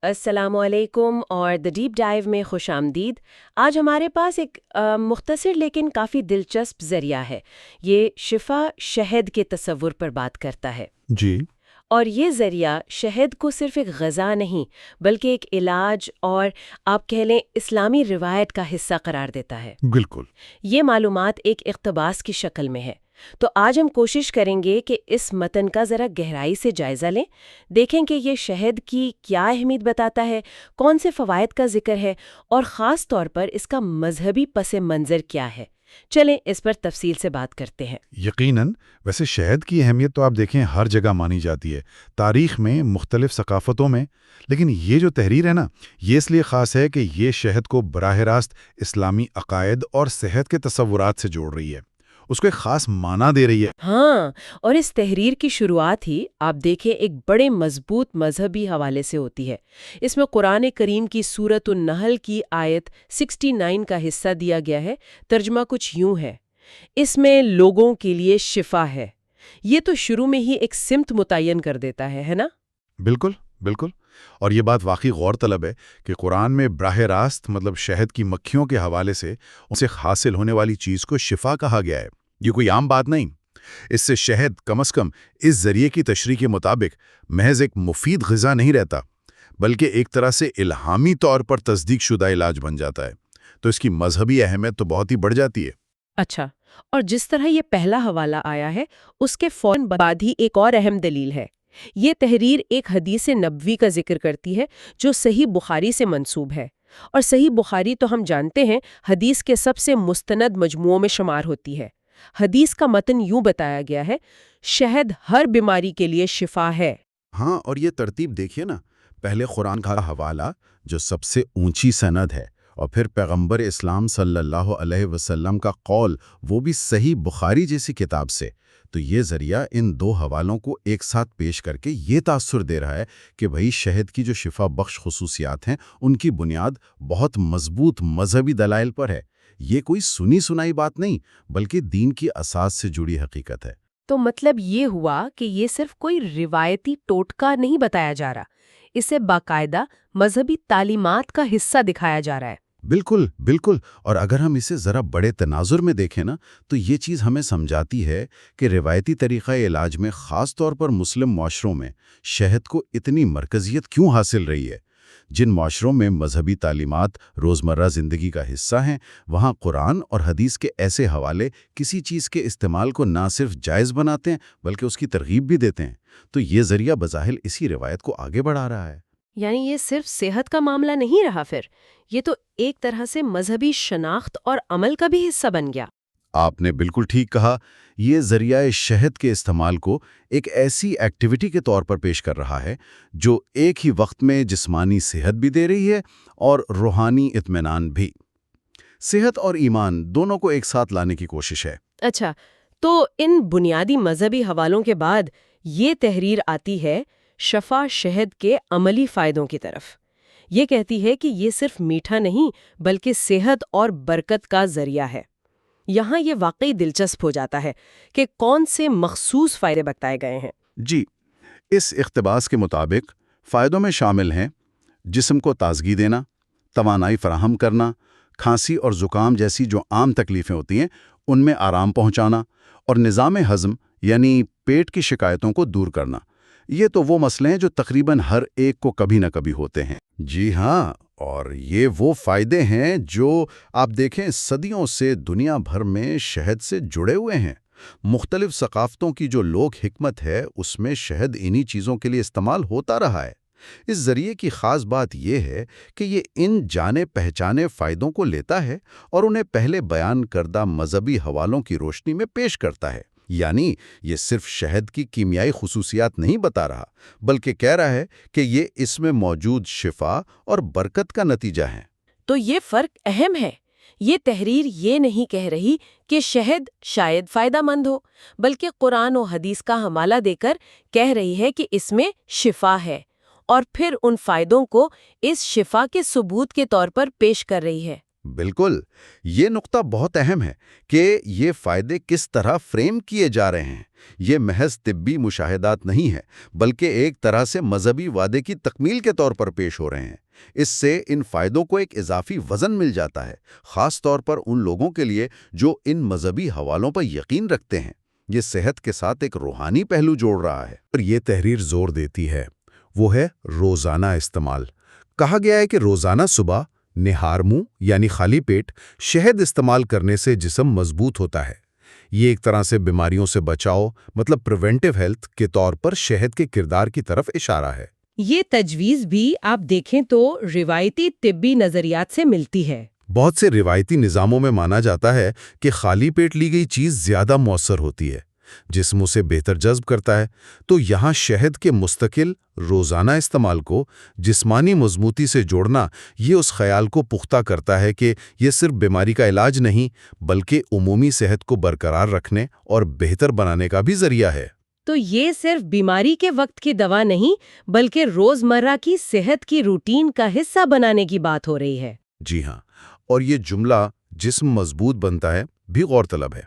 السلام علیکم اور دی ڈیپ ڈائیو میں خوش آمدید۔ آج ہمارے پاس ایک مختصر لیکن کافی دلچسپ ذریعہ ہے۔ یہ شفا شہد کے تصور پر بات کرتا ہے۔ جی اور یہ ذریعہ شہد کو صرف ایک غذا نہیں بلکہ ایک علاج اور آپ کہہ لیں اسلامی روایت کا حصہ قرار دیتا ہے۔ بالکل۔ یہ معلومات ایک اقتباس کی شکل میں ہے۔ تو آج ہم کوشش کریں گے کہ اس متن کا ذرا گہرائی سے جائزہ لیں، دیکھیں کہ یہ شہد کی کیا اہمیت بتاتا ہے، کون سے فوائد کا ذکر ہے اور خاص طور پر اس کا مذہبی پس منظر کیا ہے۔ چلیں اس پر تفصیل سے بات کرتے ہیں۔ یقیناً، ویسے شہد کی اہمیت تو آپ دیکھیں ہر جگہ مانی جاتی ہے، تاریخ میں، مختلف ثقافتوں میں، لیکن یہ جو تحریر ہے نا، یہ اس لیے خاص ہے کہ یہ شہد کو براہ راست اسلامی عقائد اور صحت کے تصورات سے جوڑ رہی ہے، اس کو ایک خاص معنی دے رہی ہے۔ ہاں، اور اس تحریر کی شروعات ہی آپ دیکھیں ایک بڑے مضبوط مذہبی حوالے سے ہوتی ہے۔ اس میں قرآن کریم کی سورۃ النحل کی آیت 69 کا حصہ دیا گیا ہے۔ ترجمہ کچھ یوں ہے، اس میں لوگوں کے لیے شفا ہے۔ یہ تو شروع میں ہی ایک سمت متعین کر دیتا ہے نا؟ بالکل بالکل، اور یہ بات واقعی غور طلب ہے کہ قرآن میں براہ راست مطلب شہد کی مکھیوں کے حوالے سے ان سے حاصل ہونے والی چیز کو شفا کہا گیا ہے۔ یہ کوئی عام بات نہیں۔ اس سے شہد کم از کم اس ذریعے کی تشریح کے مطابق محض ایک مفید غذا نہیں رہتا، بلکہ ایک طرح سے الہامی طور پر تصدیق شدہ علاج بن جاتا ہے۔ تو اس کی مذہبی اہمیت تو بہت ہی بڑھ جاتی ہے۔ اچھا، اور جس طرح یہ پہلا حوالہ آیا ہے اس کے فوراً بعد ہی ایک اور اہم دلیل ہے۔ یہ تحریر ایک حدیث نبوی کا ذکر کرتی ہے جو صحیح بخاری سے منسوب ہے، اور صحیح بخاری تو ہم جانتے ہیں حدیث کے سب سے مستند مجموعوں میں شمار ہوتی ہے۔ حدیث کا متن یوں بتایا گیا ہے، شہد ہر بیماری کے لیے شفا ہے۔ ہاں، اور یہ ترتیب دیکھیے نا، پہلے قرآن کا حوالہ جو سب سے اونچی سند ہے، اور پھر پیغمبر اسلام صلی اللہ علیہ وسلم کا قول، وہ بھی صحیح بخاری جیسی کتاب سے۔ تو یہ ذریعہ ان دو حوالوں کو ایک ساتھ پیش کر کے یہ تاثر دے رہا ہے کہ بھئی شہد کی جو شفا بخش خصوصیات ہیں ان کی بنیاد بہت مضبوط مذہبی دلائل پر ہے۔ یہ کوئی سنی سنائی بات نہیں، بلکہ دین کی اساس سے جڑی حقیقت ہے۔ تو مطلب یہ ہوا کہ یہ صرف کوئی روایتی ٹوٹکا نہیں بتایا جا رہا، اسے باقاعدہ مذہبی تعلیمات کا حصہ دکھایا جا رہا ہے۔ بالکل بالکل، اور اگر ہم اسے ذرا بڑے تناظر میں دیکھیں نا، تو یہ چیز ہمیں سمجھاتی ہے کہ روایتی طریقہ علاج میں، خاص طور پر مسلم معاشروں میں، شہد کو اتنی مرکزیت کیوں حاصل رہی ہے۔ جن معاشروں میں مذہبی تعلیمات روزمرہ زندگی کا حصہ ہیں، وہاں قرآن اور حدیث کے ایسے حوالے کسی چیز کے استعمال کو نہ صرف جائز بناتے ہیں بلکہ اس کی ترغیب بھی دیتے ہیں۔ تو یہ ذریعہ بظاہر اسی روایت کو آگے بڑھا رہا ہے۔ یعنی یہ صرف صحت کا معاملہ نہیں رہا، پھر یہ تو ایک طرح سے مذہبی شناخت اور عمل کا بھی حصہ بن گیا۔ آپ نے بالکل ٹھیک کہا، یہ ذریعہ شہد کے استعمال کو ایک ایسی ایکٹیویٹی کے طور پر پیش کر رہا ہے جو ایک ہی وقت میں جسمانی صحت بھی دے رہی ہے اور روحانی اطمینان بھی۔ صحت اور ایمان دونوں کو ایک ساتھ لانے کی کوشش ہے۔ اچھا، تو ان بنیادی مذہبی حوالوں کے بعد یہ تحریر آتی ہے شفا شہد کے عملی فائدوں کی طرف۔ یہ کہتی ہے کہ یہ صرف میٹھا نہیں بلکہ صحت اور برکت کا ذریعہ ہے۔ یہاں یہ واقعی دلچسپ ہو جاتا ہے کہ کون سے مخصوص فائدے بتائے گئے ہیں۔ جی، اس اقتباس کے مطابق فائدوں میں شامل ہیں جسم کو تازگی دینا، توانائی فراہم کرنا، کھانسی اور زکام جیسی جو عام تکلیفیں ہوتی ہیں ان میں آرام پہنچانا، اور نظام ہضم یعنی پیٹ کی شکایتوں کو دور کرنا۔ یہ تو وہ مسئلے ہیں جو تقریباً ہر ایک کو کبھی نہ کبھی ہوتے ہیں۔ جی ہاں، اور یہ وہ فائدے ہیں جو آپ دیکھیں صدیوں سے دنیا بھر میں شہد سے جڑے ہوئے ہیں۔ مختلف ثقافتوں کی جو لوک حکمت ہے اس میں شہد انہی چیزوں کے لیے استعمال ہوتا رہا ہے۔ اس ذریعے کی خاص بات یہ ہے کہ یہ ان جانے پہچانے فائدوں کو لیتا ہے اور انہیں پہلے بیان کردہ مذہبی حوالوں کی روشنی میں پیش کرتا ہے۔ یعنی یہ صرف شہد کی کیمیائی خصوصیات نہیں بتا رہا، بلکہ کہہ رہا ہے کہ یہ اس میں موجود شفا اور برکت کا نتیجہ ہے۔ تو یہ فرق اہم ہے۔ یہ تحریر یہ نہیں کہہ رہی کہ شہد شاید فائدہ مند ہو، بلکہ قرآن و حدیث کا حوالہ دے کر کہہ رہی ہے کہ اس میں شفا ہے، اور پھر ان فائدوں کو اس شفا کے ثبوت کے طور پر پیش کر رہی ہے۔ بالکل، یہ نقطہ بہت اہم ہے کہ یہ فائدے کس طرح فریم کیے جا رہے ہیں۔ یہ محض طبی مشاہدات نہیں ہے، بلکہ ایک طرح سے مذہبی وعدے کی تکمیل کے طور پر پیش ہو رہے ہیں۔ اس سے ان فائدوں کو ایک اضافی وزن مل جاتا ہے، خاص طور پر ان لوگوں کے لیے جو ان مذہبی حوالوں پر یقین رکھتے ہیں۔ یہ صحت کے ساتھ ایک روحانی پہلو جوڑ رہا ہے۔ اور یہ تحریر زور دیتی ہے وہ ہے روزانہ استعمال۔ کہا گیا ہے کہ روزانہ صبح نہار منہ یعنی خالی پیٹ شہد استعمال کرنے سے جسم مضبوط ہوتا ہے۔ یہ ایک طرح سے بیماریوں سے بچاؤ مطلب پریونٹیو ہیلتھ کے طور پر شہد کے کردار کی طرف اشارہ ہے۔ یہ تجویز بھی آپ دیکھیں تو روایتی طبی نظریات سے ملتی ہے۔ بہت سے روایتی نظاموں میں مانا جاتا ہے کہ خالی پیٹ لی گئی چیز زیادہ مؤثر ہوتی ہے، جسم اسے بہتر جذب کرتا ہے۔ تو یہاں شہد کے مستقل روزانہ استعمال کو جسمانی مضبوطی سے جوڑنا یہ اس خیال کو پختہ کرتا ہے کہ یہ صرف بیماری کا علاج نہیں بلکہ عمومی صحت کو برقرار رکھنے اور بہتر بنانے کا بھی ذریعہ ہے۔ تو یہ صرف بیماری کے وقت کی دوا نہیں بلکہ روزمرہ کی صحت کی روٹین کا حصہ بنانے کی بات ہو رہی ہے۔ جی ہاں، اور یہ جملہ جسم مضبوط بنتا ہے بھی غور طلب ہے۔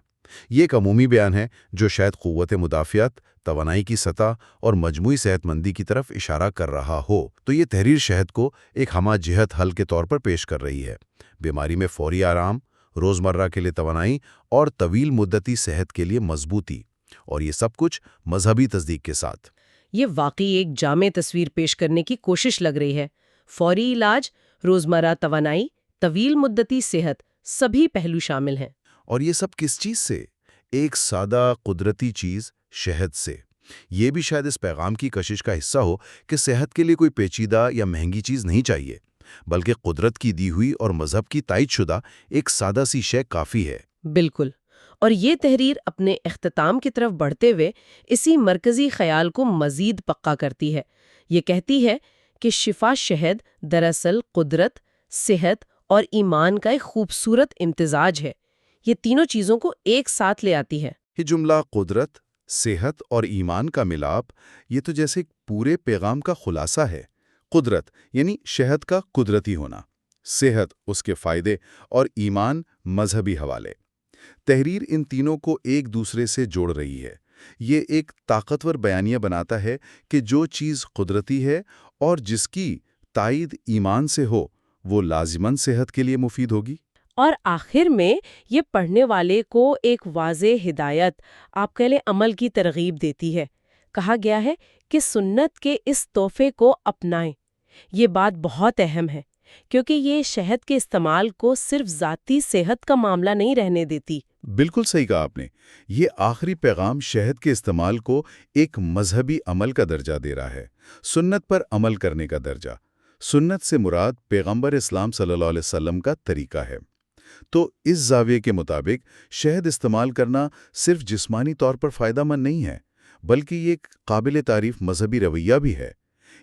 یہ ایک عمومی بیان ہے جو شاید قوت مدافعت، توانائی کی سطح اور مجموعی صحت مندی کی طرف اشارہ کر رہا ہو۔ تو یہ تحریر شہد کو ایک ہمہ جہت حل کے طور پر پیش کر رہی ہے، بیماری میں فوری آرام، روزمرہ کے لیے توانائی اور طویل مدتی صحت کے لیے مضبوطی، اور یہ سب کچھ مذہبی تصدیق کے ساتھ۔ یہ واقعی ایک جامع تصویر پیش کرنے کی کوشش لگ رہی ہے۔ فوری علاج، روزمرہ توانائی، طویل مدتی صحت، سبھی پہلو شامل ہیں۔ اور یہ سب کس چیز سے؟ ایک سادہ قدرتی چیز شہد سے۔ یہ بھی شاید اس پیغام کی کشش کا حصہ ہو کہ صحت کے لیے کوئی پیچیدہ یا مہنگی چیز نہیں چاہیے، بلکہ قدرت کی دی ہوئی اور مذہب کی تائید شدہ ایک سادہ سی شے کافی ہے۔ بالکل، اور یہ تحریر اپنے اختتام کی طرف بڑھتے ہوئے اسی مرکزی خیال کو مزید پکا کرتی ہے۔ یہ کہتی ہے کہ شفا شہد دراصل قدرت، صحت اور ایمان کا ایک خوبصورت امتزاج ہے۔ یہ تینوں چیزوں کو ایک ساتھ لے آتی ہے۔ یہ جملہ قدرت، صحت اور ایمان کا ملاپ، یہ تو جیسے ایک پورے پیغام کا خلاصہ ہے۔ قدرت یعنی شہد کا قدرتی ہونا، صحت اس کے فائدے، اور ایمان مذہبی حوالے۔ تحریر ان تینوں کو ایک دوسرے سے جوڑ رہی ہے۔ یہ ایک طاقتور بیانیہ بناتا ہے کہ جو چیز قدرتی ہے اور جس کی تائید ایمان سے ہو، وہ لازماً صحت کے لیے مفید ہوگی۔ اور آخر میں یہ پڑھنے والے کو ایک واضح ہدایت، آپ کے لیے عمل کی ترغیب دیتی ہے۔ کہا گیا ہے کہ سنت کے اس تحفے کو اپنائیں۔ یہ بات بہت اہم ہے کیونکہ یہ شہد کے استعمال کو صرف ذاتی صحت کا معاملہ نہیں رہنے دیتی۔ بالکل صحیح کہا آپ نے۔ یہ آخری پیغام شہد کے استعمال کو ایک مذہبی عمل کا درجہ دے رہا ہے، سنت پر عمل کرنے کا درجہ۔ سنت سے مراد پیغمبر اسلام صلی اللہ علیہ وسلم کا طریقہ ہے۔ تو اس زاویے کے مطابق شہد استعمال کرنا صرف جسمانی طور پر فائدہ مند نہیں ہے، بلکہ یہ ایک قابل تعریف مذہبی رویہ بھی ہے۔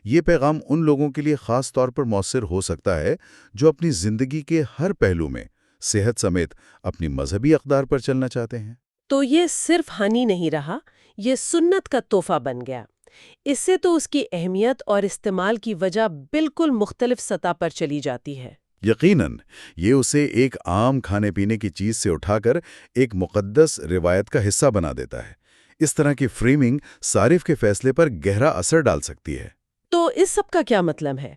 یہ پیغام ان لوگوں کے لیے خاص طور پر مؤثر ہو سکتا ہے جو اپنی زندگی کے ہر پہلو میں صحت سمیت اپنی مذہبی اقدار پر چلنا چاہتے ہیں۔ تو یہ صرف ہنی نہیں رہا، یہ سنت کا تحفہ بن گیا۔ اس سے تو اس کی اہمیت اور استعمال کی وجہ بالکل مختلف سطح پر چلی جاتی ہے۔ یقیناً یہ اسے ایک عام کھانے پینے کی چیز سے اٹھا کر ایک مقدس روایت کا حصہ بنا دیتا ہے۔ اس طرح کی فریمنگ صارف کے فیصلے پر گہرا اثر ڈال سکتی ہے۔ تو اس سب کا کیا مطلب ہے؟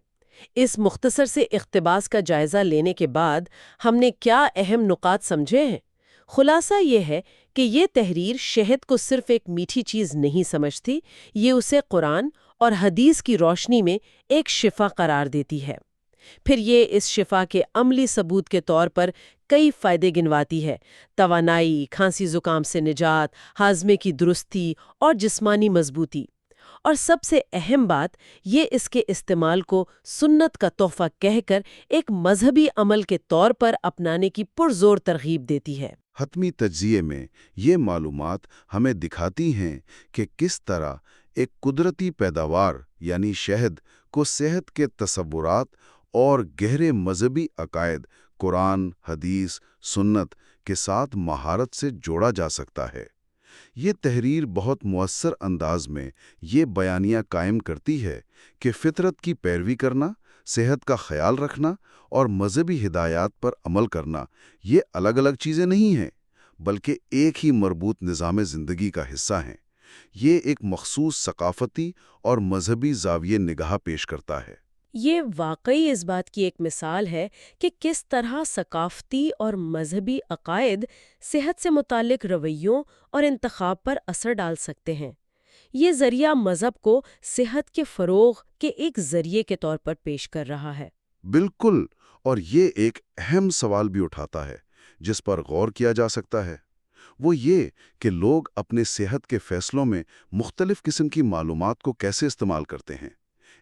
اس مختصر سے اقتباس کا جائزہ لینے کے بعد ہم نے کیا اہم نکات سمجھے ہیں؟ خلاصہ یہ ہے کہ یہ تحریر شہد کو صرف ایک میٹھی چیز نہیں سمجھتی، یہ اسے قرآن اور حدیث کی روشنی میں ایک شفا قرار دیتی ہے۔ پھر یہ اس شفا کے عملی ثبوت کے طور پر کئی فائدے گنواتی ہے: توانائی، کھانسی زکام سے نجات، ہاضمے کی درستی اور جسمانی مضبوطی۔ اور سب سے اہم بات، یہ اس کے استعمال کو سنت کا تحفہ کہہ کر ایک مذہبی عمل کے طور پر اپنانے کی پرزور ترغیب دیتی ہے۔ حتمی تجزیے میں یہ معلومات ہمیں دکھاتی ہیں کہ کس طرح ایک قدرتی پیداوار یعنی شہد کو صحت کے تصورات اور گہرے مذہبی عقائد قرآن، حدیث، سنت کے ساتھ مہارت سے جوڑا جا سکتا ہے۔ یہ تحریر بہت مؤثر انداز میں یہ بیانیہ قائم کرتی ہے کہ فطرت کی پیروی کرنا صحت کا خیال رکھنا اور مذہبی ہدایات پر عمل کرنا یہ الگ الگ چیزیں نہیں ہیں، بلکہ ایک ہی مربوط نظام زندگی کا حصہ ہیں۔ یہ ایک مخصوص ثقافتی اور مذہبی زاویہ نگاہ پیش کرتا ہے۔ یہ واقعی اس بات کی ایک مثال ہے کہ کس طرح ثقافتی اور مذہبی عقائد صحت سے متعلق رویوں اور انتخاب پر اثر ڈال سکتے ہیں۔ یہ ذریعہ مذہب کو صحت کے فروغ کے ایک ذریعے کے طور پر پیش کر رہا ہے۔ بالکل، اور یہ ایک اہم سوال بھی اٹھاتا ہے جس پر غور کیا جا سکتا ہے۔ وہ یہ کہ لوگ اپنے صحت کے فیصلوں میں مختلف قسم کی معلومات کو کیسے استعمال کرتے ہیں۔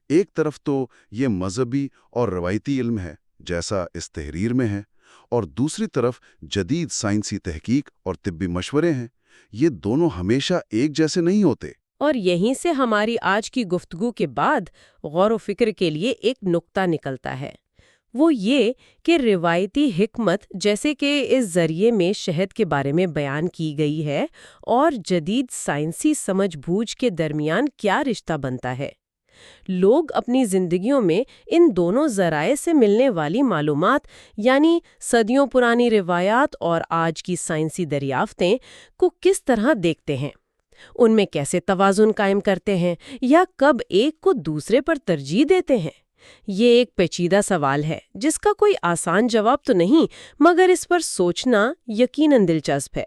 ایک طرف تو یہ مذہبی اور روایتی علم ہے، جیسا اس تحریر میں ہے، اور دوسری طرف جدید سائنسی تحقیق اور طبی مشورے ہیں۔ یہ دونوں ہمیشہ ایک جیسے نہیں ہوتے۔ اور یہیں سے ہماری آج کی گفتگو کے بعد غور و فکر کے لیے ایک نقطہ نکلتا ہے، وہ یہ کہ روایتی حکمت جیسے کہ اس ذریعے میں شہد کے بارے میں بیان کی گئی ہے اور جدید سائنسی سمجھ بوجھ کے درمیان کیا رشتہ بنتا ہے۔ لوگ اپنی زندگیوں میں ان دونوں ذرائع سے ملنے والی معلومات یعنی صدیوں پرانی روایات اور آج کی سائنسی دریافتیں کو کس طرح دیکھتے ہیں، ان میں کیسے توازن قائم کرتے ہیں یا کب ایک کو دوسرے پر ترجیح دیتے ہیں۔ یہ ایک پیچیدہ سوال ہے جس کا کوئی آسان جواب تو نہیں، مگر اس پر سوچنا یقیناً دلچسپ ہے۔